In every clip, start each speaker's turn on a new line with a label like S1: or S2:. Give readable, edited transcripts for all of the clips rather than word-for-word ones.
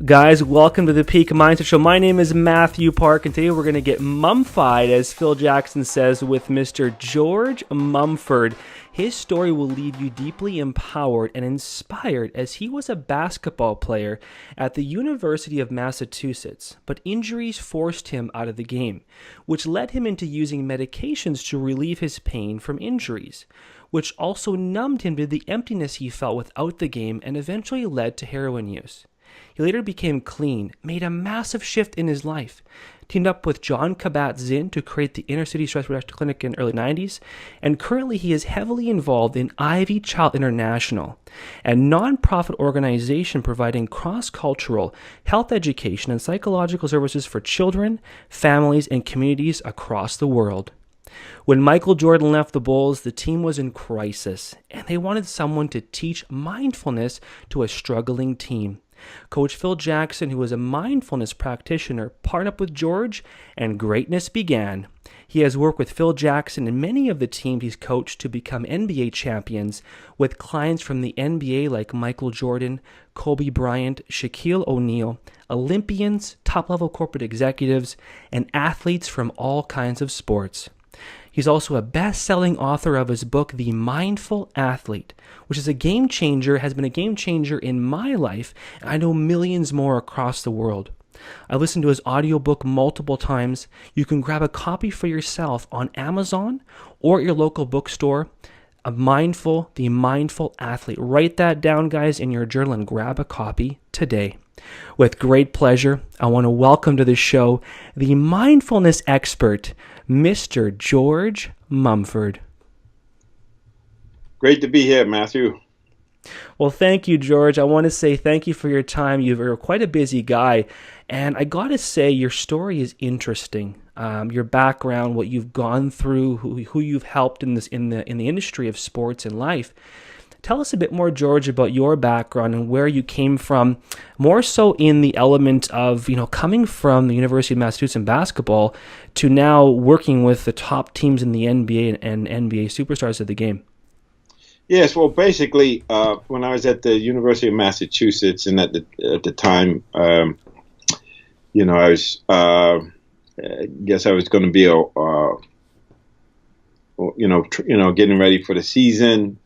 S1: Guys, welcome to the Peak Mindset Show. My name is Mathew Park, and today we're going to get mumfied, as Phil Jackson says, with Mr. George Mumford. His story will leave you deeply empowered and inspired, as he was a basketball player at the University of Massachusetts, but injuries forced him out of the game, which led him into using medications to relieve his pain from injuries, which also numbed him to the emptiness he felt without the game and eventually led to heroin use. He later became clean, made a massive shift in his life, teamed up with John Kabat-Zinn to create the Inner City Stress Reduction Clinic in the early 90s, and currently he is heavily involved in Ivy Child International, a non-profit organization providing cross-cultural health education and psychological services for children, families, and communities across the world. When Michael Jordan left the Bulls, the team was in crisis, and they wanted someone to teach mindfulness to a struggling team. Coach Phil Jackson, who was a mindfulness practitioner, partnered up with George, and greatness began. He has worked with Phil Jackson and many of the teams he's coached to become NBA champions, with clients from the NBA like Michael Jordan, Kobe Bryant, Shaquille O'Neal, Olympians, top-level corporate executives, and athletes from all kinds of sports. He's also a best-selling author of his book, The Mindful Athlete, which is a game changer, has been a game changer in my life, and I know millions more across the world. I listened to his audiobook multiple times. You can grab a copy for yourself on Amazon or your local bookstore. The Mindful Athlete. Write that down, guys, in your journal and grab a copy today. With great pleasure, I want to welcome to the show the mindfulness expert, Mr. George Mumford.
S2: Great to be here, Mathew.
S1: Well, thank you, George. I want to say thank you for your time. You're quite a busy guy, and I got to say your story is interesting. Your background, what you've gone through, who you've helped in the industry of sports and life. Tell us a bit more, George, about your background and where you came from, more so in the element of, coming from the University of Massachusetts in basketball to now working with the top teams in the NBA and NBA superstars of the game.
S2: Yes, well, basically, when I was at the University of Massachusetts, and at the time, I was, I guess I was going to be getting ready for the season,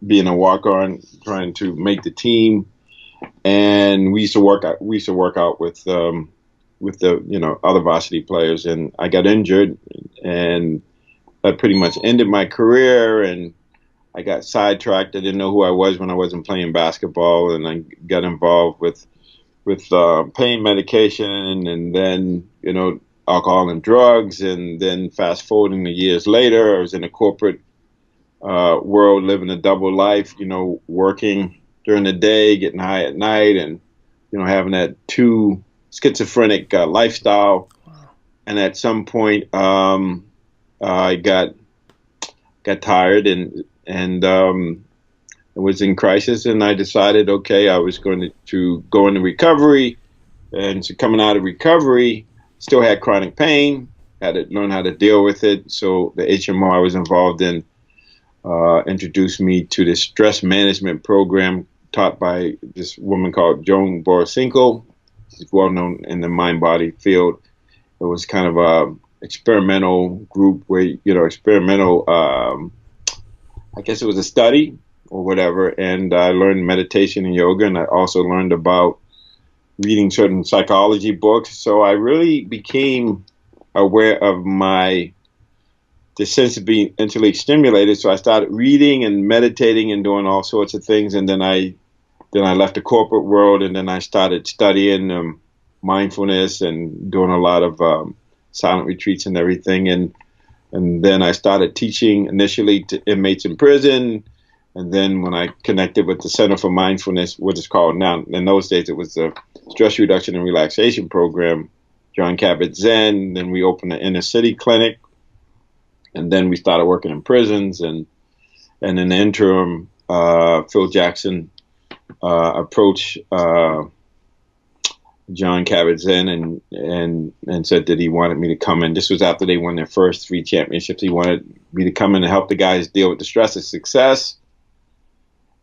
S2: being a walk-on, trying to make the team, and we used to work out with the other varsity players, and I got injured, and that pretty much ended my career, and I got sidetracked. I didn't know who I was when I wasn't playing basketball, and I got involved with pain medication, and then alcohol and drugs, and then fast forwarding the years later, I was in a corporate world, living a double life, working during the day, getting high at night, and having that too schizophrenic lifestyle. Wow. And at some point, I got tired and I was in crisis, and I decided, okay, I was going to go into recovery. And so coming out of recovery, still had chronic pain, had to learn how to deal with it. So the HMO I was involved in introduced me to this stress management program taught by this woman called Joan Borisinko. She's well known in the mind-body field. It was kind of a experimental group where, I guess it was a study or whatever. And I learned meditation and yoga, and I also learned about reading certain psychology books. So I really became aware of the sense of being mentally stimulated. So I started reading and meditating and doing all sorts of things. And then I left the corporate world, and then I started studying mindfulness and doing a lot of silent retreats and everything. And then I started teaching initially to inmates in prison. And then when I connected with the Center for Mindfulness, what it's called now, in those days it was the Stress Reduction and Relaxation Program, John Kabat-Zinn. Then we opened the Inner City Clinic. And then we started working in prisons. And in the interim, Phil Jackson approached John Kabat-Zinn and said that he wanted me to come in. This was after they won their first 3 championships. He wanted me to come in and help the guys deal with the stress of success.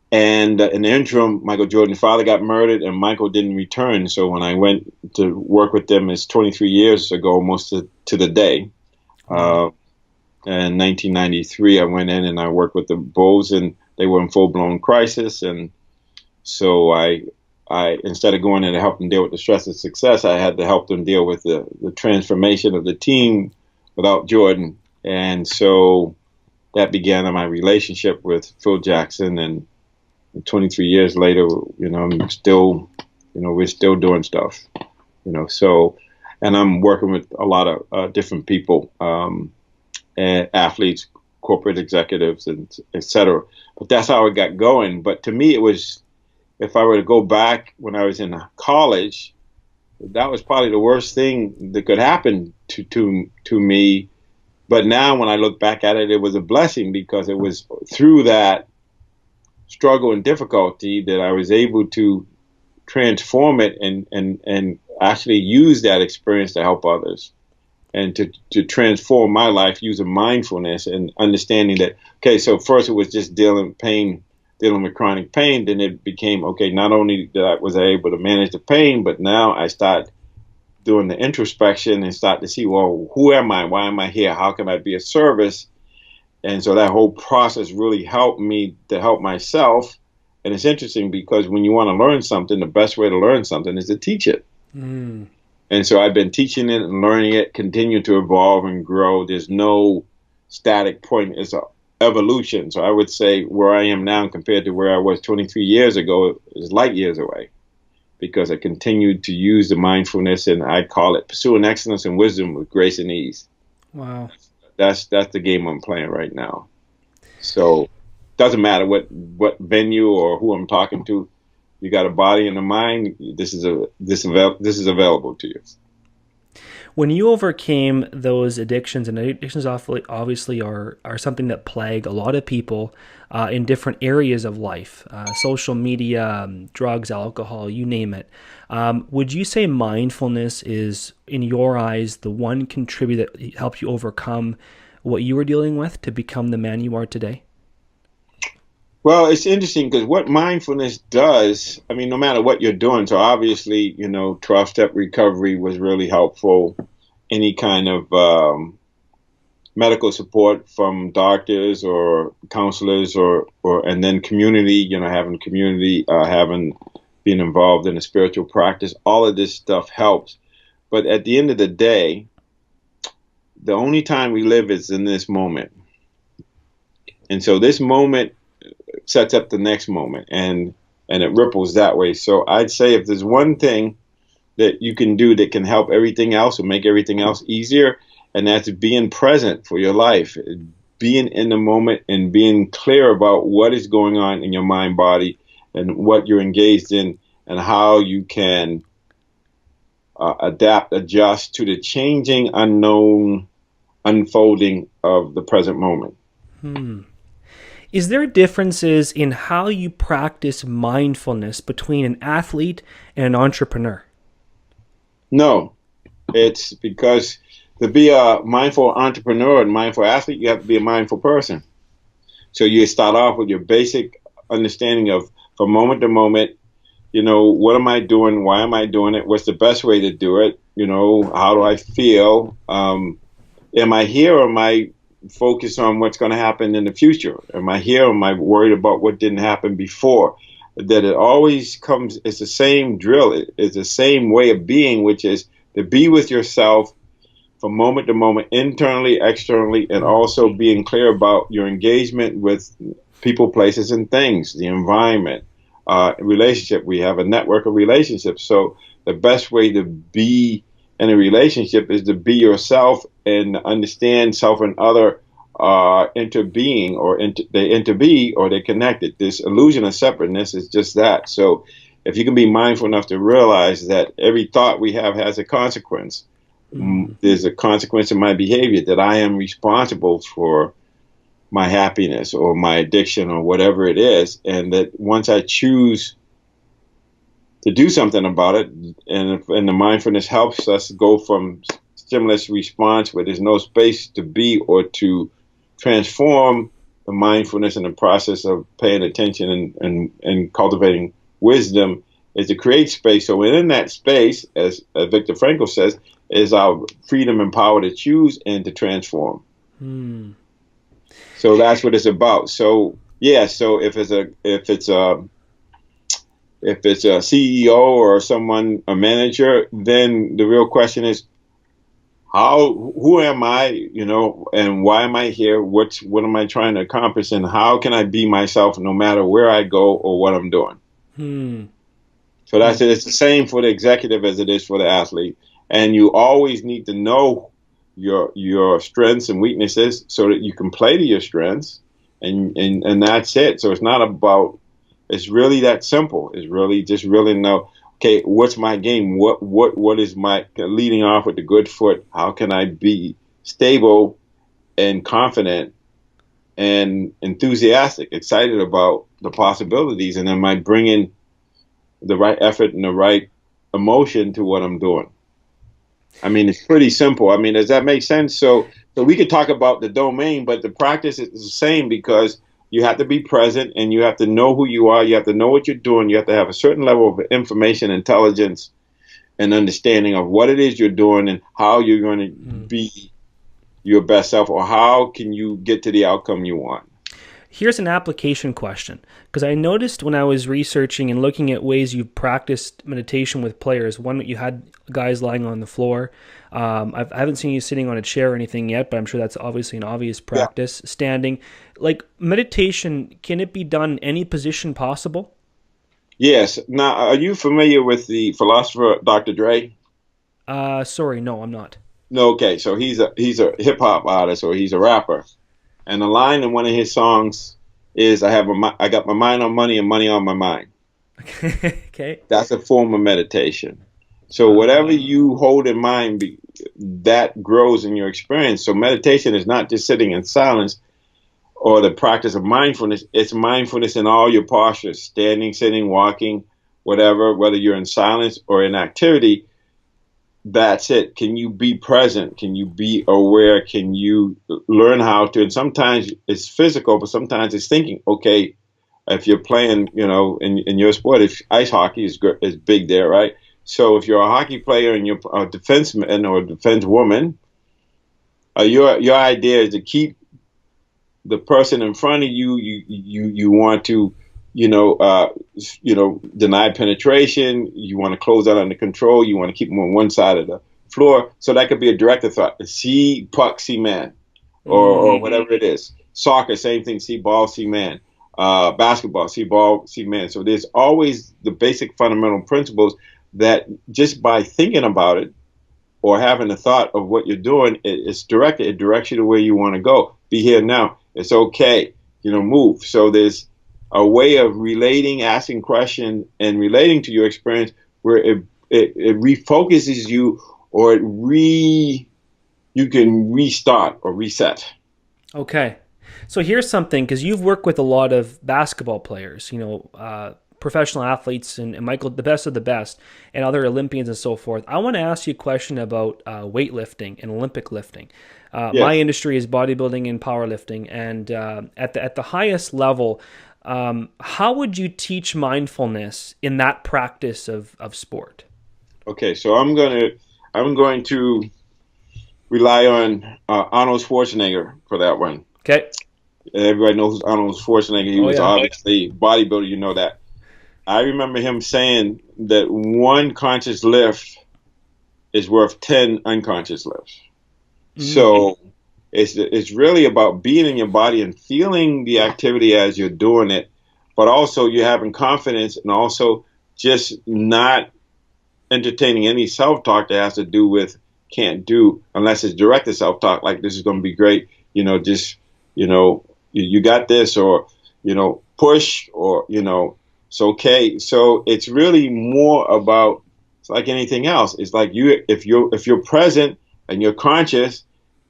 S2: And in the interim, Michael Jordan's father got murdered, and Michael didn't return. So when I went to work with them, it's 23 years ago, almost to the day.
S1: Wow.
S2: In 1993, I went in and I worked with the Bulls, and they were in full-blown crisis. And so I instead of going in to help them deal with the stress of success, I had to help them deal with the transformation of the team without Jordan. And so that began my relationship with Phil Jackson. And 23 years later, I'm still, we're still doing stuff, so, and I'm working with a lot of different people, and athletes, corporate executives, and et cetera. But that's how it got going. But to me, it was, if I were to go back when I was in college, that was probably the worst thing that could happen to me. But now when I look back at it, it was a blessing, because it was through that struggle and difficulty that I was able to transform it and actually use that experience to help others, and to transform my life using mindfulness and understanding that, okay, so first it was just dealing with chronic pain. Then it became, okay, not only was I able to manage the pain, but now I start doing the introspection and start to see, well, who am I? Why am I here? How can I be of service? And so that whole process really helped me to help myself. And it's interesting, because when you want to learn something, the best way to learn something is to teach it.
S1: Mm.
S2: And so I've been teaching it and learning it, continue to evolve and grow. There's no static point. It's an evolution. So I would say where I am now compared to where I was 23 years ago is light years away, because I continued to use the mindfulness, and I call it pursuing excellence and wisdom with grace and ease.
S1: Wow.
S2: That's the game I'm playing right now. So doesn't matter what venue or who I'm talking to. You got a body and a mind. This is available to you.
S1: When you overcame those addictions, and addictions obviously are something that plague a lot of people in different areas of life, social media, drugs, alcohol, you name it. Would you say mindfulness is, in your eyes, the one contributor that helped you overcome what you were dealing with to become the man you are today?
S2: Well, it's interesting, because what mindfulness does, I mean, no matter what you're doing, so obviously, 12-step recovery was really helpful. Any kind of medical support from doctors or counselors, and then community, having community, being involved in a spiritual practice, all of this stuff helps. But at the end of the day, the only time we live is in this moment. And so this moment sets up the next moment, and it ripples that way. So I'd say if there's one thing that you can do that can help everything else and make everything else easier, and that's being present for your life, being in the moment and being clear about what is going on in your mind, body, and what you're engaged in, and how you can adapt, adjust to the changing, unknown unfolding of the present moment.
S1: Is there differences in how you practice mindfulness between an athlete and an entrepreneur?
S2: No, it's because to be a mindful entrepreneur and mindful athlete, you have to be a mindful person. So you start off with your basic understanding of, from moment to moment, what am I doing? Why am I doing it? What's the best way to do it? How do I feel? Am I here, or am I focused on what's going to happen in the future? Am I here, or am I worried about what didn't happen before? That it always comes, it's the same drill. It's the same way of being, which is to be with yourself from moment to moment, internally, externally, and also being clear about your engagement with people, places, and things, the environment, relationship. We have a network of relationships. So the best way to be in a relationship is to be yourself and understand self and other interbeing, or they interbe, or they're connected. This illusion of separateness is just that. So if you can be mindful enough to realize that every thought we have has a consequence, there's a consequence of my behavior, that I am responsible for my happiness or my addiction or whatever it is, and that once I choose to do something about it, and the mindfulness helps us go from stimulus response, where there's no space to be or to transform, the mindfulness and the process of paying attention and cultivating wisdom is to create space. So within that space, as Viktor Frankl says, is our freedom and power to choose and to transform. So that's what it's about. So yeah, so if it's a CEO or someone, a manager, then the real question is, who am I, and why am I here? What am I trying to accomplish, and how can I be myself no matter where I go or what I'm doing? So that's it. It's the same for the executive as it is for the athlete. And you always need to know your strengths and weaknesses so that you can play to your strengths, and that's it. So it's not about, it's really that simple. It's really just really know, okay, what's my game? What is my leading off with the good foot? How can I be stable and confident and enthusiastic, excited about the possibilities? And am I bringing the right effort and the right emotion to what I'm doing? I mean, it's pretty simple. I mean, does that make sense? So we could talk about the domain, but the practice is the same, because you have to be present and you have to know who you are. You have to know what you're doing. You have to have a certain level of information, intelligence, and understanding of what it is you're doing and how you're going to be your best self, or how can you get to the outcome you want.
S1: Here's an application question, because I noticed when I was researching and looking at ways you've practiced meditation with players, one, you had guys lying on the floor. I haven't seen you sitting on a chair or anything yet, but I'm sure that's obviously an obvious practice. Yeah. Standing. Like, meditation, can it be done in any position possible?
S2: Yes. Now, are you familiar with the philosopher Dr. Dre?
S1: Sorry, no, I'm not.
S2: No, okay. So he's a hip hop artist, or he's a rapper. And the line in one of his songs is, I got my mind on money and money on my mind.
S1: Okay.
S2: That's a form of meditation. So whatever you hold in mind, that grows in your experience. So meditation is not just sitting in silence or the practice of mindfulness. It's mindfulness in all your postures, standing, sitting, walking, whatever, whether you're in silence or in activity. That's it. Can you be present? Can you be aware? Can you learn how to? And sometimes it's physical, but sometimes it's thinking. Okay, if you're playing, in your sport, if ice hockey is big there, right? So if you're a hockey player and you're a defenseman or a defensewoman, your idea is to keep the person in front of you. You want to, deny penetration. You want to close out under control. You want to keep them on one side of the floor. So that could be a directed thought. See puck, see man, or whatever it is. Soccer, same thing. See ball, see man. Basketball, see ball, see man. So there's always the basic fundamental principles that just by thinking about it or having a thought of what you're doing, it's directed. It directs you to where you want to go. Be here now. It's okay. Move. So there's a way of relating, asking questions, and relating to your experience where it refocuses you, or you can restart or reset.
S1: Okay. So here's something, because you've worked with a lot of basketball players, professional athletes and Michael, the best of the best, and other Olympians and so forth. I want to ask you a question about weightlifting and Olympic lifting. Yes. My industry is bodybuilding and powerlifting, and at the highest level, how would you teach mindfulness in that practice of sport?
S2: Okay, so I'm going to rely on Arnold Schwarzenegger for that one.
S1: Okay.
S2: Everybody knows Arnold Schwarzenegger. He was obviously a bodybuilder, you know that. I remember him saying that one conscious lift is worth 10 unconscious lifts. Mm-hmm. So it's really about being in your body and feeling the activity as you're doing it, but also you're having confidence, and also just not entertaining any self-talk that has to do with can't do, unless it's directed self-talk, like this is going to be great, you got this, or, push, or, it's okay. So it's really more about, it's like anything else. It's like if you're present and you're conscious,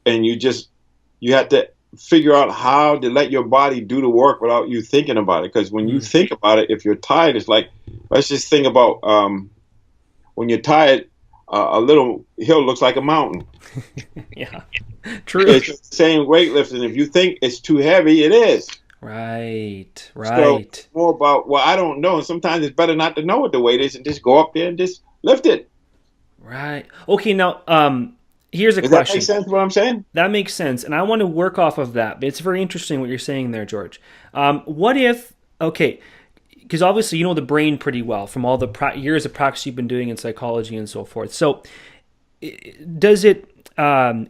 S2: and you have to figure out how to let your body do the work without you thinking about it. Because when you think about it, if you're tired, it's like, let's just think about when you're tired, a little hill looks like a mountain.
S1: Yeah. True.
S2: It's the same weightlifting. If you think it's too heavy, it is.
S1: Right.
S2: So
S1: Right.
S2: more about, well, I don't know. And sometimes it's better not to know what the weight is and just go up there and just lift it.
S1: Right. Okay. Now, here's a
S2: Does that make
S1: question.
S2: sense what I'm saying?
S1: That makes sense, and I want to work off of that. But it's very interesting what you're saying there, George. What if? Okay, because obviously you know the brain pretty well from all the years of practice you've been doing in psychology and so forth. So, does it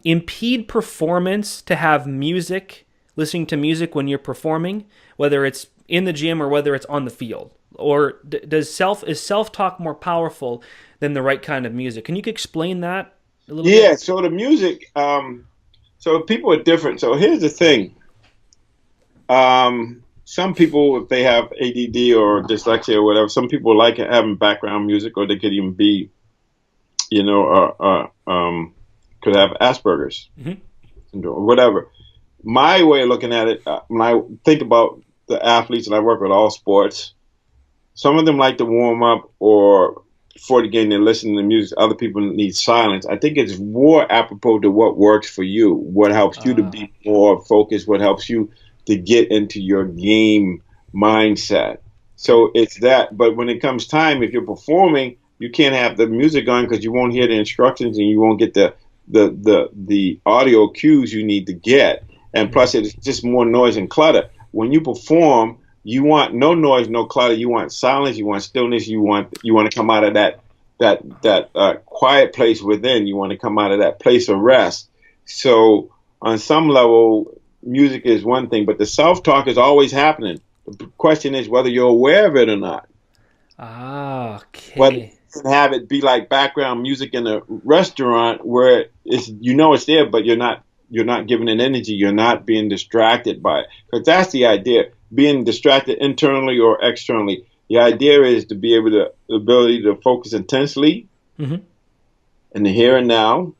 S1: impede performance to have music, listening to music when you're performing, whether it's in the gym or whether it's on the field? Or does self talk more powerful than the right kind of music? Can you explain that a little bit?
S2: Yeah. So the music, so people are different. So here's the thing. Some people, if they have ADD or dyslexia or whatever, some people like having background music, or they could even be, you know, could have Asperger's
S1: Hmm.
S2: syndrome or whatever. My way of looking at it, when I think about the athletes, and I work with all sports, some of them like to warm up or before the game they listen to music. Other people need silence. I think it's more apropos to what works for you, what helps you to
S1: Ah.
S2: be more focused, what helps you to get into your game mindset.
S1: Okay.
S2: So it's that. But when it comes time, if you're performing, you can't have the music on because you won't hear the instructions and you won't get the audio cues you need to get. And
S1: Mm-hmm.
S2: plus, it's just more noise and clutter. When you perform, you want no noise, no clutter. You want silence. You want stillness. You want to come out of that quiet place within. You want to come out of that place of rest. So on some level, music is one thing, but the self talk is always happening. The question is whether you're aware of it or not.
S1: Ah,
S2: Whether you
S1: okay.
S2: can have it be like background music in a restaurant where it's there, but you're not giving it energy. You're not being distracted by it. Because that's the idea. Being distracted internally or externally. The idea is to be able to the ability to focus intensely
S1: Mm-hmm.
S2: in the here and now,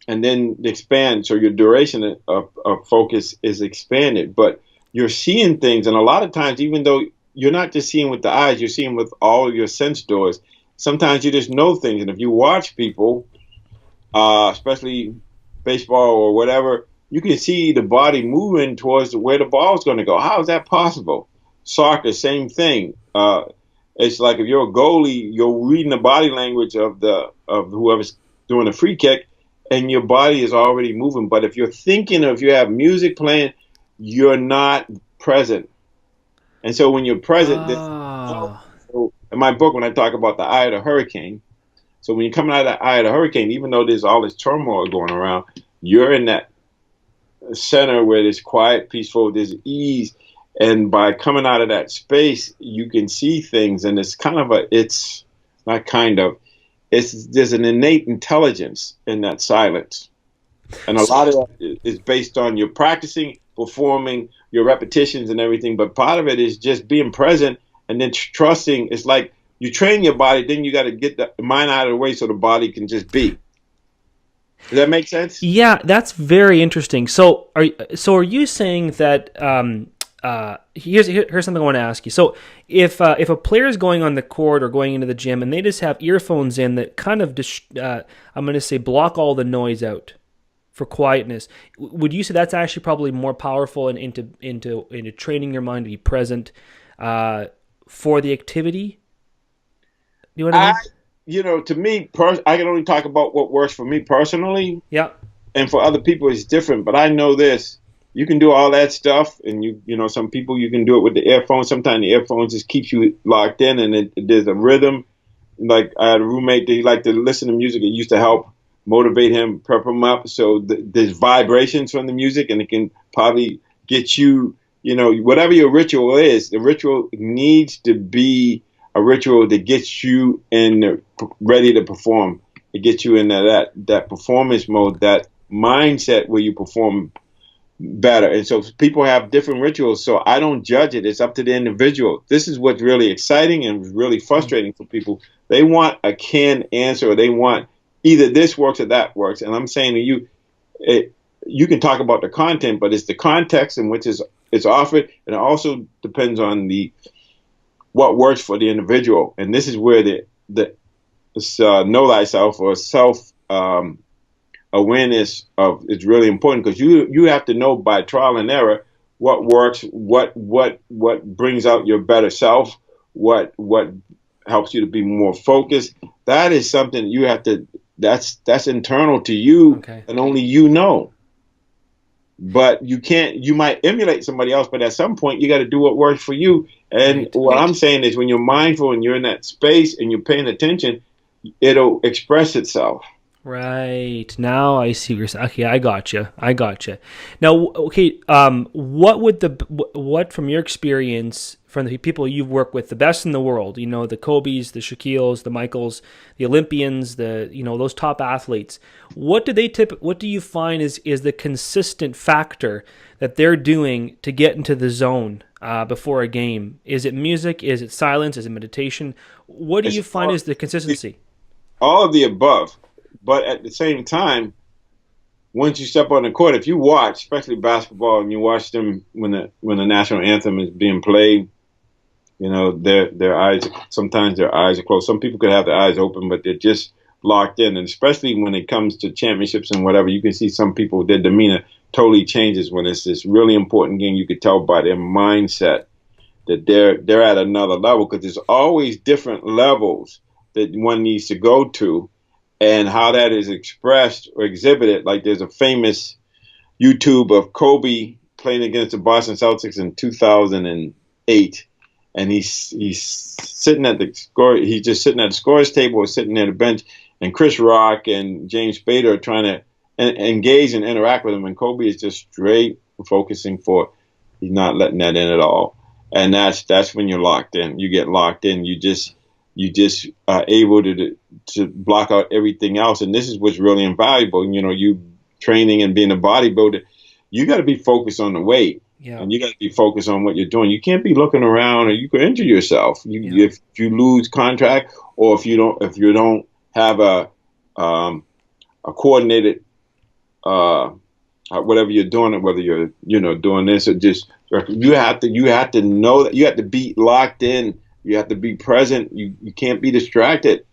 S2: and then expand. So your duration of focus is expanded, but you're seeing things, and a lot of times, even though you're not just seeing with the eyes, you're seeing with all of your sense doors. Sometimes you just know things, and if you watch people, especially baseball or whatever, you can see the body moving towards where the ball's going to go. How is that possible? Soccer, same thing. It's like if you're a goalie, you're reading the body language of whoever's doing a free kick, and your body is already moving. But if you're thinking, or if you have music playing, you're not present. And so when you're present,
S1: Ah.
S2: so in my book, when I talk about the eye of the hurricane, so when you're coming out of the eye of the hurricane, even though there's all this turmoil going around, you're in that center where there's quiet, peaceful, there's ease. And by coming out of that space, you can see things. And it's not kind of, there's an innate intelligence in that silence. And a
S1: So,
S2: lot of that is based on your practicing, performing, your repetitions and everything. But part of it is just being present and then trusting. It's like you train your body, then you got to get the mind out of the way so the body can just be. Does that make sense?
S1: yeah, that's very interesting. So are you saying that here's something I want to ask you. So if a player is going on the court or going into the gym and they just have earphones in that kind of I'm going to say block all the noise out for quietness, would you say that's actually probably more powerful and into training your mind to be present for the activity? You know what I
S2: I,
S1: mean?
S2: to me, I can only talk about what works for me personally,
S1: Yeah.
S2: and for other people, it's different. But I know this: you can do all that stuff, and some people you can do it with the earphones. Sometimes the earphones just keeps you locked in, and there's a rhythm. Like I had a roommate that he liked to listen to music. It used to help motivate him, prep him up. So there's vibrations from the music, and it can probably get you, whatever your ritual is. The ritual needs to be a ritual that gets you ready to perform. It gets you in that performance mode, that mindset where you perform better. And so people have different rituals. So I don't judge it. It's up to the individual. This is what's really exciting and really frustrating for people. They want a canned answer, or they want either this works or that works. And I'm saying to you, you can talk about the content, but it's the context in which it's offered, and it also depends on what works for the individual. And this is where the know thyself or self awareness of is really important, because you have to know by trial and error what works, what brings out your better self, what helps you to be more focused. That is something you have to. That's internal to you,
S1: Okay.
S2: and only you know. But you can't. You might emulate somebody else, but at some point you got to do what works for you. And
S1: Right.
S2: what I'm saying is, when you're mindful and you're in that space and you're paying attention, it'll express itself.
S1: Right. Now I see what you're saying. Okay, I got you. I got you. Now, okay, what would what from your experience, from the people you've worked with, the best in the world, the Kobe's, the Shaquille's, the Michaels, the Olympians, those top athletes, what do you find is the consistent factor that they're doing to get into the zone before a game? Is it music? Is it silence? Is it meditation? What do
S2: It's
S1: you find is the consistency?
S2: all of the above. But at the same time, once you step on the court, if you watch, especially basketball, and you watch them when the national anthem is being played, their eyes, sometimes their eyes are closed. Some people could have their eyes open, but they're just locked in. And especially when it comes to championships and whatever, you can see some people, their demeanor totally changes when it's this really important game. You could tell by their mindset that they're at another level, because there's always different levels that one needs to go to, and how that is expressed or exhibited. Like, there's a famous YouTube of Kobe playing against the Boston Celtics in 2008, and he's sitting at the score. He's just sitting at the scorer's table or sitting at the bench, and Chris Rock and James Spader are trying to engage and interact with him, and Kobe is just straight focusing for. He's not letting that in at all, and that's when you're locked in. You get locked in. You just are able to block out everything else. And this is what's really invaluable. You training and being a bodybuilder, you got to be focused on the weight.
S1: Yeah.
S2: And you got to be focused on what you're doing. You can't be looking around, or you could injure yourself. If you lose contract, or if you don't have a coordinated whatever you're doing, whether you're doing this or just, you have to know that you have to be locked in. You have to be present. You can't be distracted.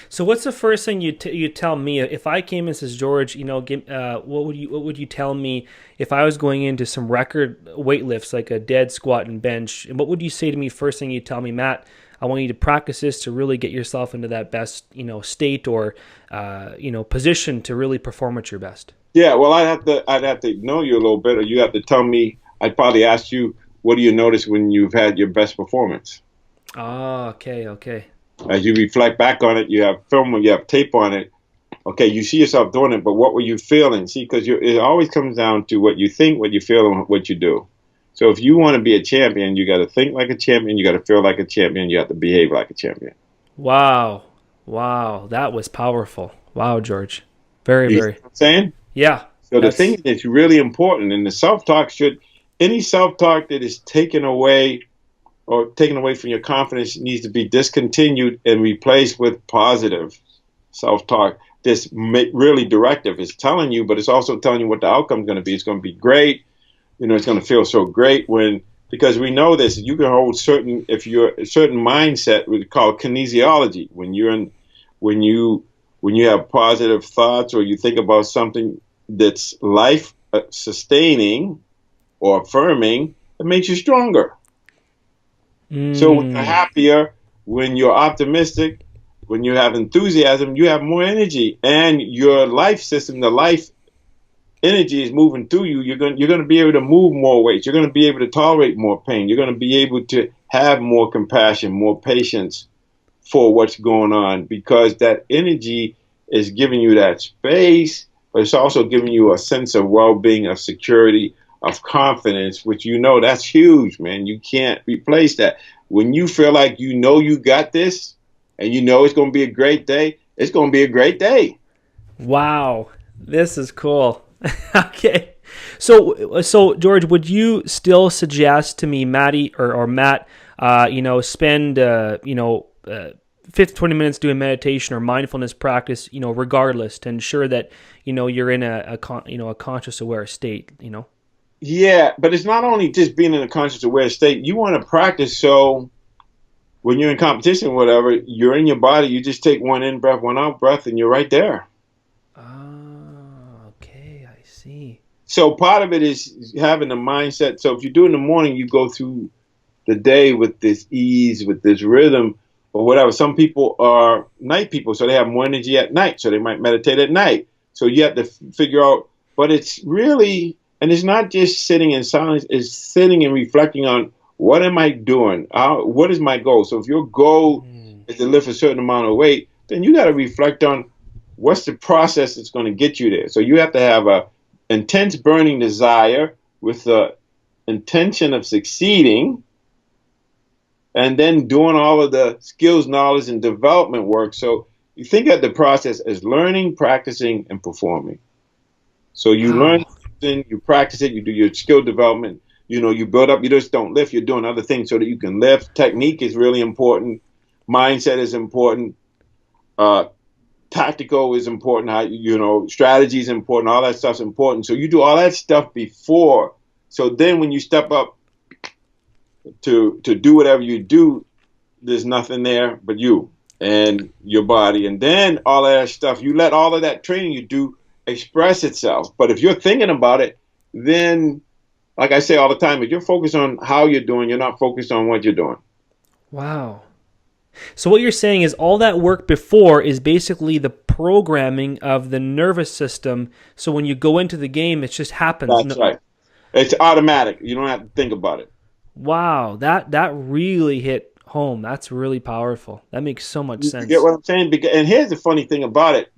S1: So what's the first thing you tell me if I came and says, George, what would you tell me if I was going into some record weight lifts, like a dead, squat, and bench? And what would you say to me first thing you tell me, Matt? I want you to practice this to really get yourself into that best state or position to really perform at your best.
S2: Yeah, well, I'd have to know you a little bit, or you have to tell me. I'd probably ask you, what do you notice when you've had your best performance?
S1: Ah, okay.
S2: As you reflect back on it, you have film, you have tape on it. Okay, you see yourself doing it, but what were you feeling? See, because it always comes down to what you think, what you feel, and what you do. So if you want to be a champion, you got to think like a champion, you got to feel like a champion, you have to behave like a champion.
S1: Wow, that was powerful. Wow, George, very,
S2: You see
S1: very.
S2: what I'm saying?
S1: Yeah.
S2: So the thing that's really important, and the self-talk any self-talk that is taken away from your confidence needs to be discontinued and replaced with positive self-talk. This really directive is telling you, but it's also telling you what the outcome is going to be. It's going to be great. It's going to feel so great because we know this. You can hold certain mindset, we call kinesiology. When you have positive thoughts, or you think about something that's life sustaining or affirming, it makes you stronger. So when you're happier, when you're optimistic, when you have enthusiasm, you have more energy, and your life system, the life energy is moving through you. You're going to be able to move more weight. You're going to be able to tolerate more pain. You're going to be able to have more compassion, more patience for what's going on, because that energy is giving you that space, but it's also giving you a sense of well-being, of security, of confidence, which that's huge, man. You can't replace that. When you feel like you got this, and it's going to be a great day, it's going to be a great day.
S1: Wow, this is cool. Okay, so George, would you still suggest to me, Matty or Matt, spend 20 minutes doing meditation or mindfulness practice, regardless, to ensure that you're in a conscious aware state,
S2: Yeah, but it's not only just being in a conscious aware state. You want to practice so when you're in competition or whatever, you're in your body. You just take one in breath, one out breath, and you're right there. So part of it is having the mindset. So if you do in the morning, you go through the day with this ease, with this rhythm, or whatever. Some people are night people, so they have more energy at night, so they might meditate at night. So you have to figure out, but it's really, and it's not just sitting in silence, it's sitting and reflecting on what am I doing? What is my goal? So if your goal is to lift a certain amount of weight, then you got to reflect on what's the process that's going to get you there. So you have to have a intense burning desire with the intention of succeeding, and then doing all of the skills, knowledge, and development work. So you think of the process as learning, practicing, and performing. So you learn
S1: Wow.
S2: something, you practice it, you do your skill development, you build up, you just don't lift, you're doing other things so that you can lift. Technique is really important. Mindset is important. Uh, Tactical is important. Strategy is important. All that stuff's important. So you do all that stuff before. So then when you step up to do whatever you do, there's nothing there but you and your body. And then all of that stuff, you let all of that training you do express itself. But if you're thinking about it, then, like I say all the time, if you're focused on how you're doing, you're not focused on what you're doing.
S1: Wow. So what you're saying is all that work before is basically the programming of the nervous system. So when you go into the game, it just happens.
S2: That's right. It's automatic. You don't have to think about it.
S1: Wow, that really hit home. That's really powerful. That makes so much
S2: You get
S1: sense.
S2: what I'm saying? And here's the funny thing about it.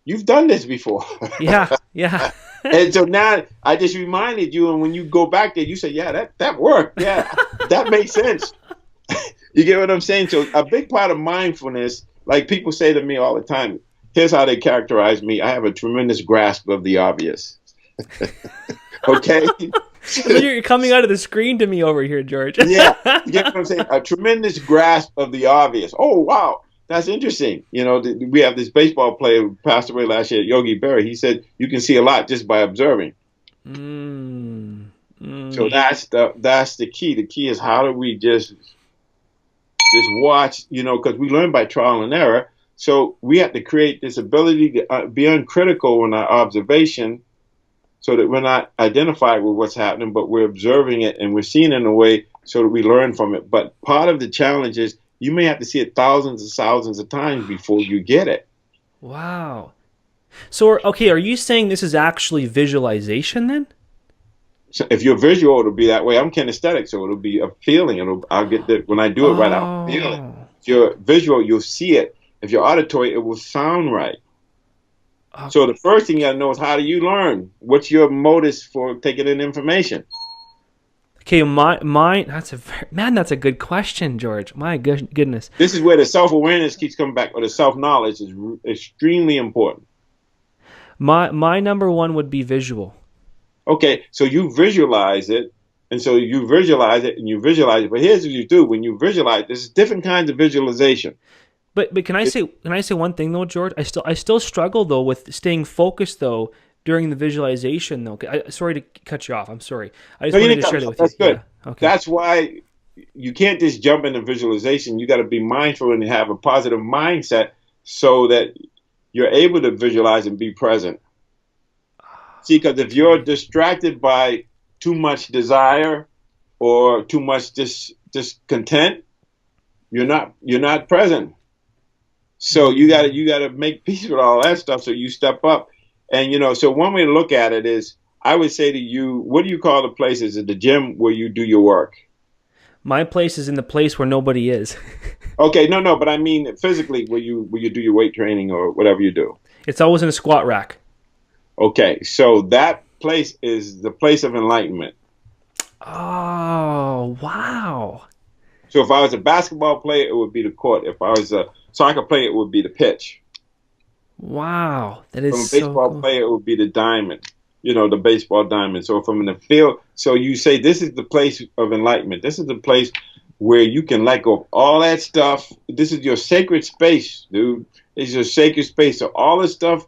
S2: You've done this before.
S1: Yeah, yeah.
S2: And so now I just reminded you, and when you go back there, you say, yeah, that worked. Yeah, that makes sense. You get what I'm saying? So a big part of mindfulness, like people say to me all the time, here's how they characterize me. I have a tremendous grasp of the obvious. Okay?
S1: You're coming out of the screen to me over here, George.
S2: Yeah, you get what I'm saying? A tremendous grasp of the obvious. Oh, wow. That's interesting. We have this baseball player who passed away last year, Yogi Berra. He said you can see a lot just by observing. So that's the key. The key is how do we just watch, because we learn by trial and error. So we have to create this ability to be uncritical in our observation so that we're not identified with what's happening, but we're observing it and we're seeing it in a way so that we learn from it. But part of the challenge is you may have to see it thousands and thousands of times before you get it.
S1: Wow. So, okay, are you saying this is actually visualization then?
S2: So if you're visual, it'll be that way. I'm kinesthetic, so it'll be a feeling. I'll get that when I do it right, I'll feel it.
S1: Oh,
S2: If you're visual, you'll see it. If you're auditory, it will sound right. So the first thing you gotta know is how do you learn? What's your motives for taking in information?
S1: okay. That's a good question, George. My goodness.
S2: This is where the self-awareness keeps coming back, or the self-knowledge is extremely important.
S1: My number one would be visual.
S2: Okay, so you visualize it, and so you visualize it, and you visualize it. But here's what you do when you visualize. There's different kinds of visualization.
S1: But can I say one thing though, George? I still struggle though with staying focused though during the visualization though. Sorry to cut you off. I'm sorry. I just
S2: No, you
S1: wanted
S2: didn't
S1: to share that with
S2: That's
S1: you.
S2: good.
S1: Yeah. Okay.
S2: That's why you can't just jump into visualization. You got to be mindful and have a positive mindset so that you're able to visualize and be present. See, because if you're distracted by too much desire or too much discontent, you're not present. So you gotta make peace with all that stuff. So you step up, and so one way to look at it is, I would say to you, what do you call the place? Is it the gym where you do your work?
S1: My place is in the place where nobody is.
S2: Okay, no, but I mean physically, where you do your weight training or whatever you do.
S1: It's always in a squat rack.
S2: Okay, so that place is the place of enlightenment.
S1: Oh, wow.
S2: So if I was a basketball player, it would be the court. If I was a soccer player, it would be the pitch.
S1: Wow. That
S2: From
S1: is
S2: a
S1: so
S2: baseball
S1: cool.
S2: player, it would be the diamond. The baseball diamond. So from in the field, so you say this is the place of enlightenment. This is the place where you can let go of all that stuff. This is your sacred space, dude. It's your sacred space. So all this stuff,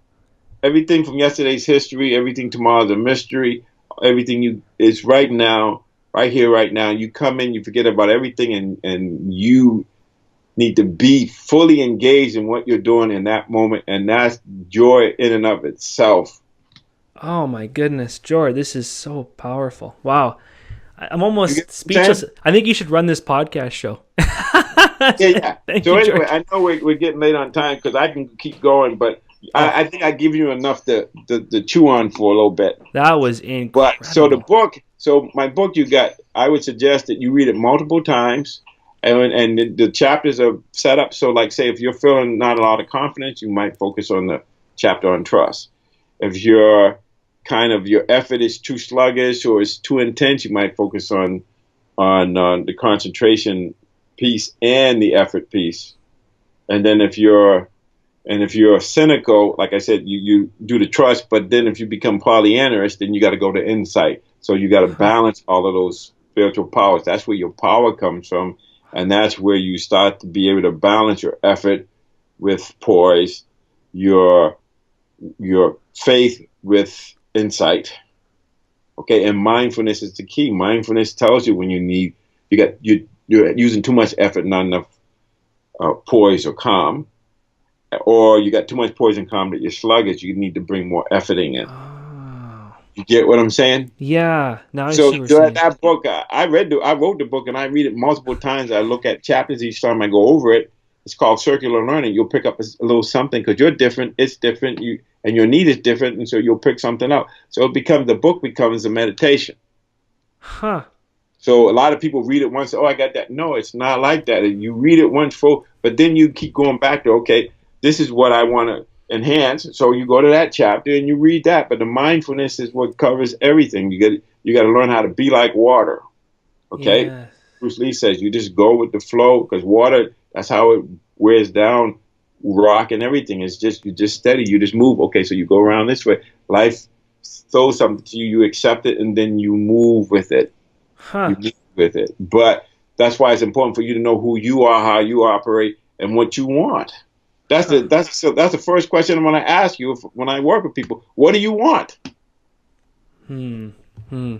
S2: everything from yesterday's history, everything tomorrow's a mystery, everything is right now, right here, right now. You come in, you forget about everything, and you need to be fully engaged in what you're doing in that moment, and that's joy in and of itself.
S1: Oh my goodness, George, this is so powerful. Wow. I'm
S2: You get
S1: almost
S2: what I'm saying?
S1: speechless. I think you should run this podcast show.
S2: Yeah, yeah.
S1: Thank
S2: So
S1: you,
S2: anyway,
S1: George.
S2: I know we're getting late on time because I can keep going, but
S1: Oh,
S2: I think I give you enough to chew on for a little bit.
S1: that was
S2: But
S1: incredible.
S2: so my book you got, I would suggest that you read it multiple times, and the chapters are set up so, like, say, if you're feeling not a lot of confidence, you might focus on the chapter on trust. If you're kind of your effort is too sluggish or it's too intense, you might focus on the concentration piece and the effort piece. And then if you're cynical, like I said, you do the trust, but then if you become polyamorous, then you got to go to insight. So you got to
S1: Huh.
S2: balance all of those spiritual powers. That's where your power comes from, and that's where you start to be able to balance your effort with poise, your your faith with insight. Okay, and mindfulness is the key. Mindfulness tells you when you're using too much effort, not enough poise or calm, or you got too much poison calm that you're sluggish, you need to bring more effort in.
S1: Oh.
S2: You get what I'm saying?
S1: Yeah, now I
S2: So
S1: see what you're saying.
S2: that book, I wrote the book and I read it multiple times. I look at chapters each time I go over it. It's called circular learning. You'll pick up a little something because you're different. It's different. And your need is different, and so you'll pick something up. So the book becomes a meditation.
S1: Huh.
S2: So a lot of people read it once. Oh, I got that. No, it's not like that. You read it once full, but then you keep going back to, okay, this is what I want to enhance. So you go to that chapter and you read that. But the mindfulness is what covers everything. You got to learn how to be like water. Okay,
S1: Yeah.
S2: Bruce Lee says you just go with the flow because water. That's how it wears down rock and everything. It's just you just steady. You just move. Okay, so you go around this way. Life throws something to you. You accept it and then you move with it. You
S1: Huh.
S2: live with it. But that's why it's important for you to know who you are, how you operate, and what you want.
S1: Huh.
S2: That's the first question I'm going to ask you when I work with people. What do you want?
S1: Hmm. Hmm.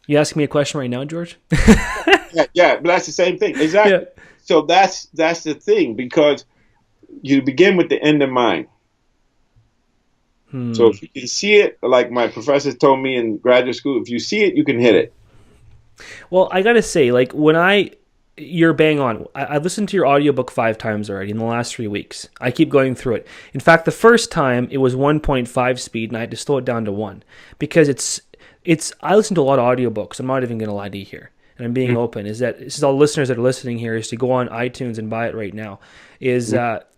S1: You asking me a question right now, George?
S2: Yeah, yeah, but that's the same thing.
S1: Yeah.
S2: Exactly. So that's the thing because you begin with the end in mind. So
S1: Hmm.
S2: if you can see it, like my professors told me in graduate school, if you see it, you can hit it.
S1: Well, I gotta say, like you're bang on. I listened to your audiobook 5 times already in the last 3 weeks. I keep going through it. In fact, the first time it was 1.5 speed, and I had to slow it down to 1 because it's. I listen to a lot of audiobooks. I'm not even gonna lie to you here, and I'm being open. Is that this is all listeners that are listening here is to go on iTunes and buy it right now. Is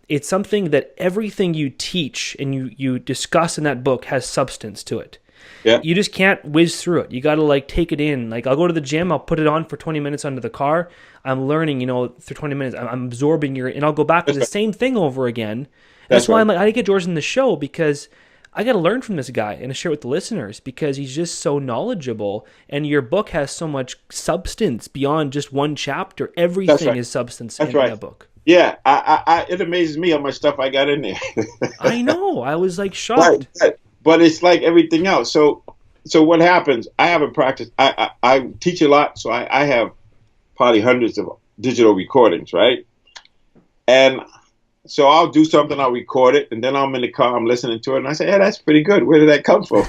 S1: it's something that everything you teach and you discuss in that book has substance to it.
S2: Yeah,
S1: You just can't whiz through it. You got to like take it in. Like I'll go to the gym, I'll put it on for 20 minutes under the car. I'm learning, through 20 minutes. I'm absorbing and I'll go back to
S2: that's
S1: the
S2: right.
S1: same thing over again. And that's
S2: That's
S1: why
S2: right.
S1: I'm like, I gotta get George in the show because I got to learn from this guy and to share with the listeners because he's just so knowledgeable. And your book has so much substance beyond just one chapter.
S2: That's
S1: Everything
S2: right.
S1: is substance
S2: That's
S1: in
S2: right.
S1: that book.
S2: Yeah, it amazes me how much stuff I got in there.
S1: I know. I was like
S2: Right,
S1: shocked.
S2: right. But it's like everything else. So what happens? I haven't practiced. I teach a lot, so I have probably hundreds of digital recordings, right? And so I'll do something, I'll record it, and then I'm in the car, I'm listening to it, and I say, "Hey, that's pretty good. Where did that come from?"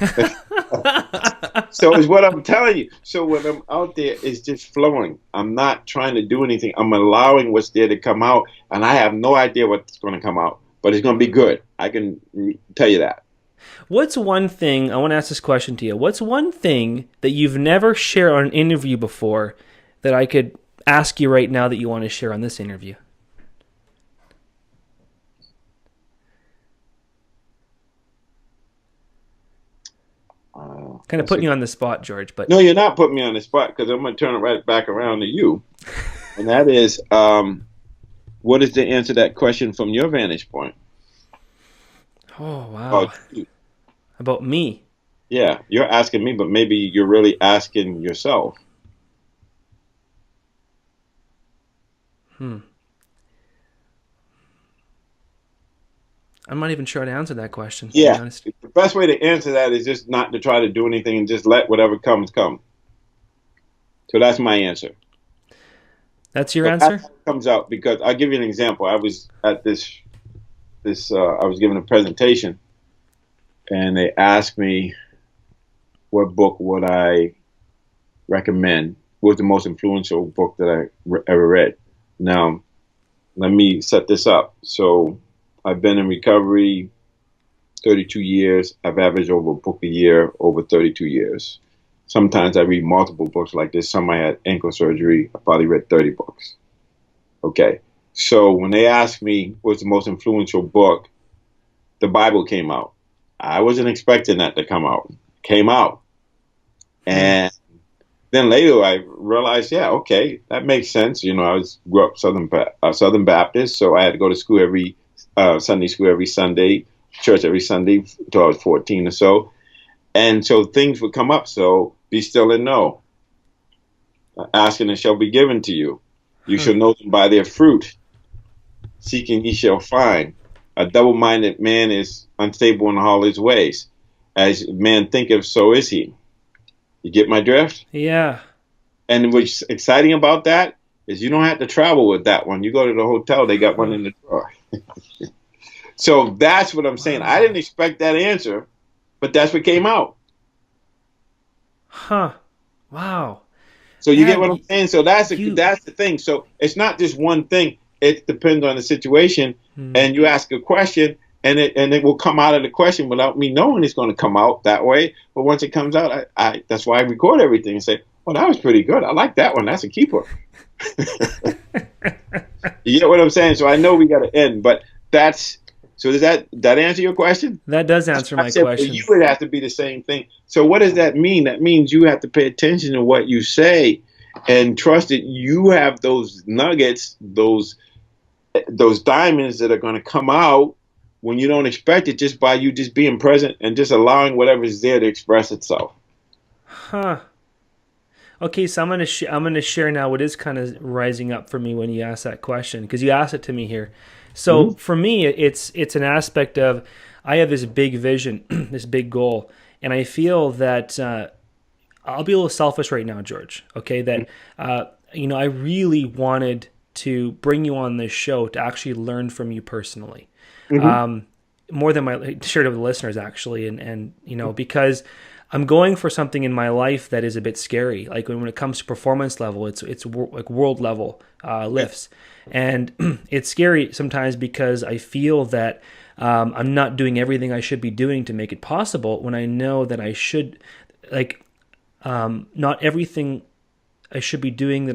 S2: So it's what I'm telling you. So when I'm out there, it's just flowing. I'm not trying to do anything. I'm allowing what's there to come out, and I have no idea what's going to come out, but it's going to be good. I can tell you that.
S1: What's one thing, I want to ask this question to you. What's one thing that you've never shared on an interview before that I could ask you right now that you want to share on this interview? Kind of
S2: That's
S1: putting
S2: a,
S1: you on the spot, George, but
S2: no, you're not putting me on the spot because I'm going to turn it right back around to you, and that is, what is the answer to that question from your vantage point?
S1: oh,
S2: Oh,
S1: wow. About me.
S2: yeah, you're asking me, but maybe you're really asking yourself.
S1: Hmm. I'm not even sure how to answer that question, to be
S2: Yeah,
S1: honest.
S2: the best way to answer that is just not to try to do anything and just let whatever comes come. So that's my answer.
S1: That's your
S2: So that's
S1: answer?
S2: how it comes out because I'll give you an example. I was at this I was giving a presentation and they asked me what book would I recommend, what was the most influential book that I ever read. Now, let me set this up. So I've been in recovery 32 years. I've averaged over a book a year over 32 years. Sometimes I read multiple books like this. Some I had ankle surgery. I probably read 30 books. Okay. So when they asked me what's the most influential book, the Bible came out. I wasn't expecting that to come out. It came out. And then later I realized, yeah, okay, that makes sense. You know, grew up Southern Baptist, so I had to go to school every Sunday school every Sunday, church every Sunday until I was 14 or so. And so things would come up. So be still and know. Asking and shall be given to you. You shall know them by their fruit. Seeking ye shall find. A double-minded man is unstable in all his ways. As man thinketh, so is he. You get my drift?
S1: Yeah.
S2: And what's exciting about that is you don't have to travel with that one. You go to the hotel, they got one in the drawer. So that's what I'm saying. I didn't expect that answer, but that's what came out.
S1: Huh. Wow.
S2: So you get what I'm saying? So that's the thing. So it's not just one thing. It depends on the situation. And you ask a question, and it will come out of the question without me knowing it's going to come out that way. But once it comes out, I that's why I record everything and say, "Oh, that was pretty good. I like that one. That's a keeper." You get what I'm saying? So I know we got to end, but that's so. Does that answer your question?
S1: That does answer my question.
S2: Well, you would have to be the same thing. So what does that mean? That means you have to pay attention to what you say and trust that you have those nuggets, those diamonds that are going to come out when you don't expect it, just by you just being present and just allowing whatever is there to express itself.
S1: Huh. Okay, so I'm gonna share now what is kind of rising up for me when you ask that question, because you asked it to me here. So for me, it's an aspect of I have this big vision, this big goal, and I feel that I'll be a little selfish right now, George. Okay, that I really wanted to bring you on this show to actually learn from you personally, more than share it with the listeners actually, and because I'm going for something in my life that is a bit scary. Like when it comes to performance level, it's like world level lifts, and it's scary sometimes because I feel that I'm not doing everything I should be doing to make it possible. When I know that I should, not everything I should be doing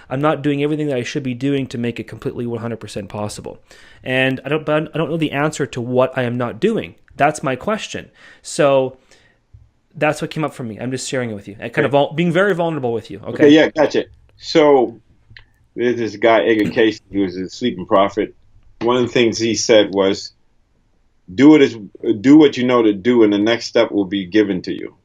S1: I'm not doing everything that I should be doing to make it completely 100% possible. And I don't know the answer to what I am not doing. That's my question. So that's what came up for me. I'm just sharing it with you. I kind of being very vulnerable with you. Okay.
S2: Yeah, gotcha. So there's this guy, Edgar Cayce, who was a sleeping prophet. One of the things he said was, do what you know to do, and the next step will be given to you.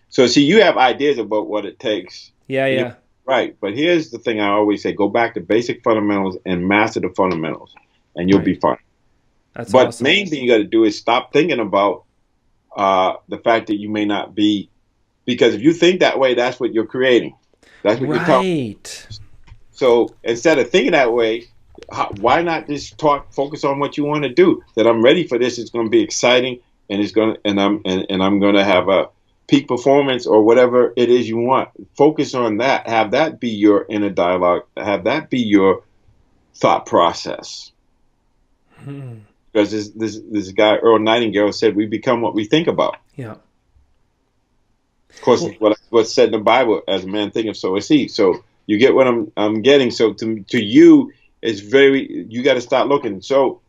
S2: So see, you have ideas about what it takes.
S1: Yeah.
S2: Right. But here's the thing I always say, go back to basic fundamentals and master the fundamentals, and you'll be fine.
S1: That's
S2: but
S1: awesome.
S2: The main thing you got to do is stop thinking about the fact that you may not be, because if you think that way, that's what you're creating. That's what you're telling. So instead of thinking that way, why not just focus on what you want to do? That I'm ready for this. It's going to be exciting, and I'm going to have a peak performance or whatever it is you want. Focus on that. Have that be your inner dialogue. Have that be your thought process. Because this guy, Earl Nightingale, said we become what we think about.
S1: Yeah.
S2: Of course, what's said in the Bible, as a man thinketh, so is he. So you get what I'm getting. So to you, it's you got to start looking. So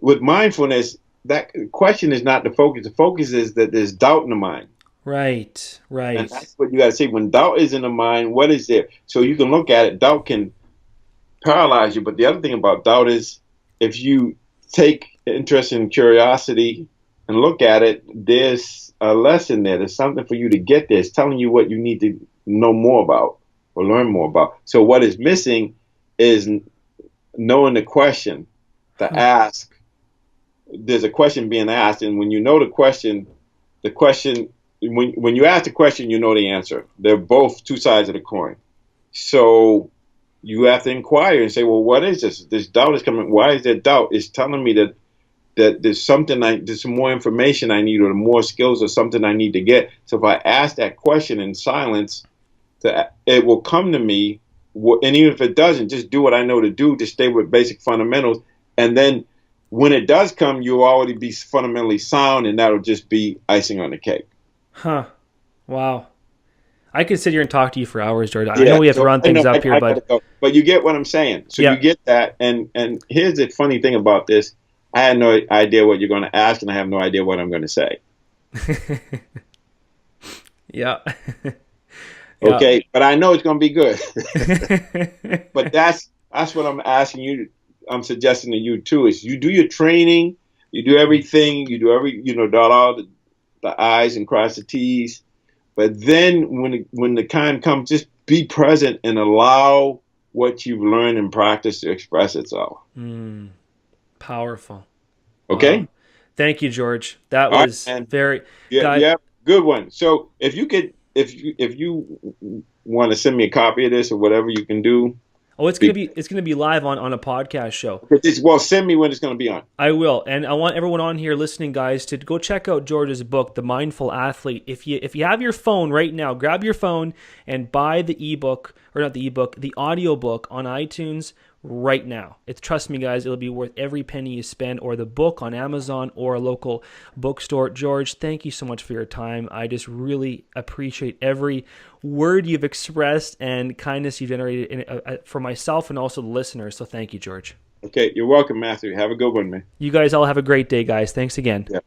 S2: with mindfulness, that question is not the focus. The focus is that there's doubt in the mind.
S1: Right.
S2: And that's what you got to see. When doubt is in the mind, what is there? So you can look at it. Doubt can paralyze you. But the other thing about doubt is, if you take interest and curiosity and look at it, there's a lesson there. There's something for you to get there. It's telling you what you need to know more about or learn more about. So what is missing is knowing the question to ask. There's a question being asked, and when you know the question, when you ask the question, you know the answer. They're both two sides of the coin. So you have to inquire and say, well, what is this? This doubt is coming. Why is there doubt? It's telling me that that there's some more information I need, or more skills, or something I need to get. So if I ask that question in silence, it will come to me. And even if it doesn't, just do what I know to do, to stay with basic fundamentals. And then when it does come, you'll already be fundamentally sound, and that'll just be icing on the cake.
S1: Huh. Wow. I could sit here and talk to you for hours, George. I know we have to run things up here,
S2: but you get what I'm saying. So you get that. And here's the funny thing about this. I had no idea what you're going to ask, and I have no idea what I'm going to say.
S1: Yeah.
S2: Okay, but I know it's going to be good. But that's what I'm asking you. I'm suggesting to you too, is you do your training, you do everything, dot all the I's and cross the T's. But then when the time comes, just be present and allow what you've learned and practiced to express itself.
S1: Powerful.
S2: Okay.
S1: Wow. Thank you, George. That was very.
S2: Yeah, good one. So if you want to send me a copy of this or whatever you can do.
S1: Oh, it's gonna be live on a podcast show.
S2: Well, send me when it's gonna be on.
S1: I will, and I want everyone on here listening, guys, to go check out George's book, The Mindful Athlete. If you have your phone right now, grab your phone and buy the audiobook on iTunes right now. Trust me, guys, it'll be worth every penny you spend, or the book on Amazon or a local bookstore. George, thank you so much for your time. I just really appreciate every word you've expressed and kindness you generated for myself and also the listeners. So thank you, George.
S2: Okay, you're welcome, Mathew. Have a good one, man.
S1: You guys all have a great day, guys. Thanks again.
S2: Yeah.